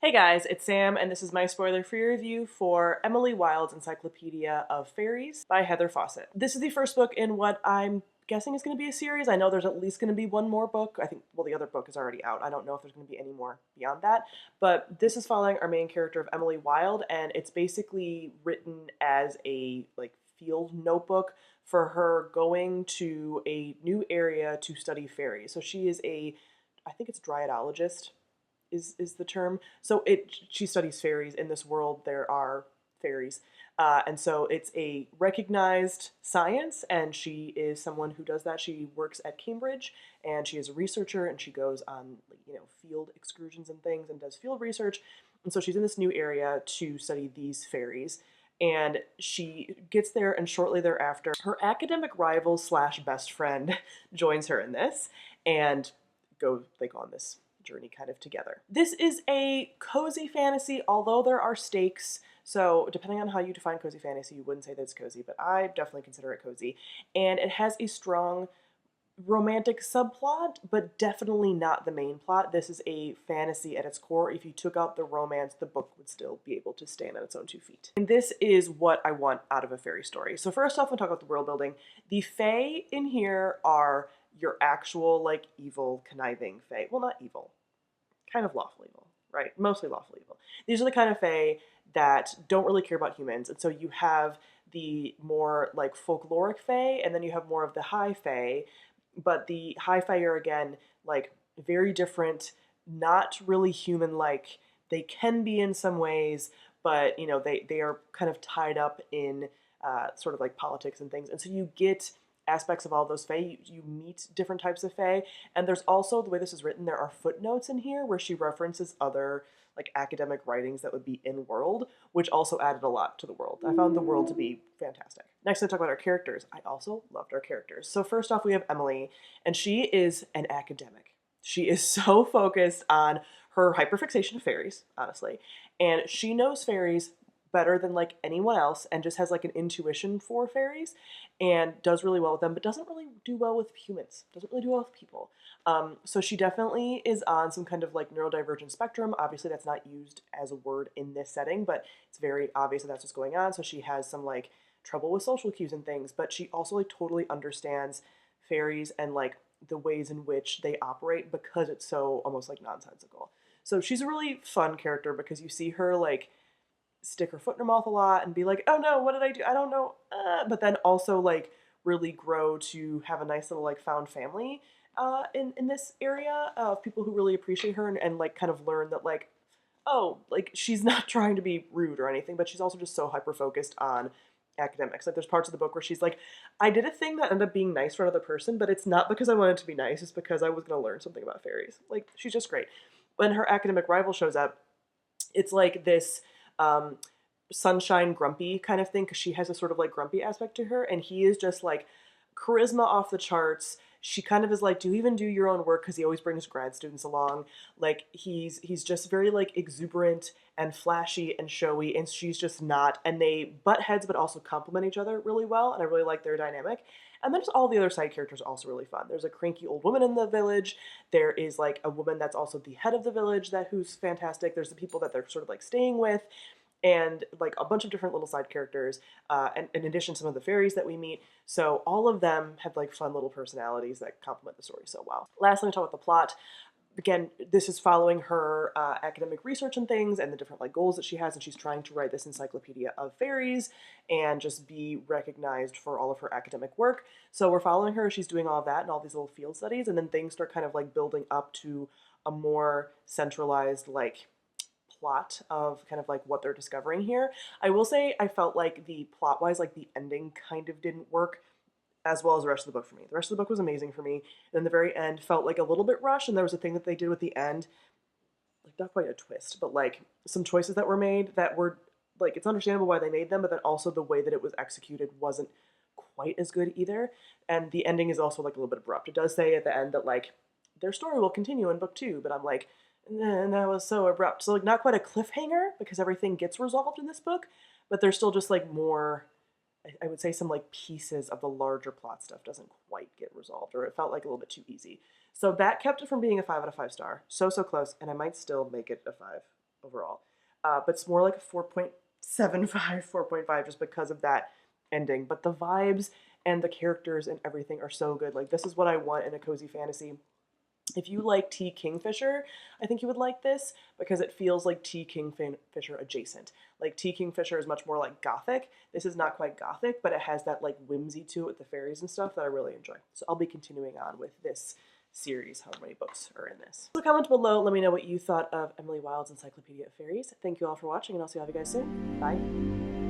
Hey guys, it's Sam, and this is my spoiler-free review for Emily Wilde's Encyclopedia of Faeries by Heather Fawcett. This is the first book in what I'm guessing is going to be a series. I know there's at least going to be one more book. I think, well, the other book is already out. I don't know if there's going to be any more beyond that. But this is following our main character of Emily Wilde, and it's basically written as a field notebook for her going to a new area to study fairies. So she is I think it's dryadologist is the term. So she studies fairies. In this world there are fairies. And so it's a recognized science, and she is someone who does that. She works at Cambridge, and she is a researcher, and she goes on field excursions and things and does field research. And so she's in this new area to study these fairies. And she gets there, and shortly thereafter, her academic rival slash best friend joins her in this, and they go on this journey kind of together. This is a cozy fantasy, although there are stakes. So depending on how you define cozy fantasy, you wouldn't say that it's cozy, but I definitely consider it cozy. And it has a strong romantic subplot, but definitely not the main plot. This is a fantasy at its core. If you took out the romance, the book would still be able to stand on its own 2 feet. And this is what I want out of a fairy story. So first off, we'll talk about the world building. The fae in here are your actual evil, conniving fae. Well, not evil, kind of lawful evil, right? Mostly lawful evil. These are the kind of fae that don't really care about humans. And so you have the more folkloric fae, and then you have more of the high fae. But the high fae are, again, very different, not really human-like. They can be in some ways, but they are kind of tied up in sort of politics and things. And so you get aspects of all those fae. You meet different types of fae, and there's also, the way this is written, there are footnotes in here where she references other academic writings that would be in world, which also added a lot to the world. I found the world to be fantastic. Next, I talk about our characters. I also loved our characters. So first off, we have Emily, and she is an academic. She is so focused on her hyperfixation of fairies, honestly, and she knows fairies better than anyone else, and just has an intuition for fairies, and does really well with them, but doesn't really do well with humans, doesn't really do well with people. So she definitely is on some kind of neurodivergent spectrum. Obviously that's not used as a word in this setting, but it's very obvious that that's what's going on. So she has some trouble with social cues and things, but she also totally understands fairies and the ways in which they operate, because it's so almost nonsensical. So she's a really fun character, because you see her stick her foot in her mouth a lot and be like, oh no, what did I do? I don't know. But then also really grow to have a nice little found family in this area of people who really appreciate her, and kind of learn that oh, she's not trying to be rude or anything, but she's also just so hyper focused on academics. There's parts of the book where she's like, I did a thing that ended up being nice for another person, but it's not because I wanted to be nice, it's because I was going to learn something about fairies. She's just great. When her academic rival shows up, it's this sunshine grumpy kind of thing, because she has a sort of grumpy aspect to her, and he is just charisma off the charts. She kind of is do you even do your own work, because he always brings grad students along. He's just very exuberant and flashy and showy, and she's just not, and they butt heads but also complement each other really well, and I really like their dynamic. And then just all the other side characters are also really fun. There's a cranky old woman in the village. There is a woman that's also the head of the village who's fantastic. There's the people that they're sort of staying with, and a bunch of different little side characters, and in addition some of the fairies that we meet. So all of them have fun little personalities that complement the story so well. Lastly, we talk about the plot. Again, this is following her academic research and things, and the different goals that she has, and she's trying to write this Encyclopedia of Faeries and just be recognized for all of her academic work. So we're following her. She's doing all of that and all these little field studies, and then things start kind of building up to a more centralized plot of kind of what they're discovering here. I will say I felt the plot-wise, the ending kind of didn't work as well as the rest of the book for me. The rest of the book was amazing for me. And then the very end felt a little bit rushed, and there was a thing that they did with the end, not quite a twist, but some choices that were made that were it's understandable why they made them, but then also the way that it was executed wasn't quite as good either. And the ending is also a little bit abrupt. It does say at the end that their story will continue in book 2, but I'm and that was so abrupt. So not quite a cliffhanger, because everything gets resolved in this book, but there's still just more, I would say some pieces of the larger plot stuff doesn't quite get resolved, or it felt a little bit too easy. So that kept it from being a 5 out of 5 star. So close, and I might still make it a 5 overall. But it's more like a 4.75, 4.5 just because of that ending. But the vibes and the characters and everything are so good. Like, this is what I want in a cozy fantasy. If you like T. Kingfisher, I think you would like this because it feels like T. Kingfisher adjacent. Like, T. Kingfisher is much more like gothic. This is not quite gothic, but it has that like whimsy to it with the fairies and stuff that I really enjoy. So I'll be continuing on with this series, however many books are in this. So comment below, let me know what you thought of Emily Wilde's Encyclopedia of Fairies. Thank you all for watching, and I'll see all of you guys soon. Bye.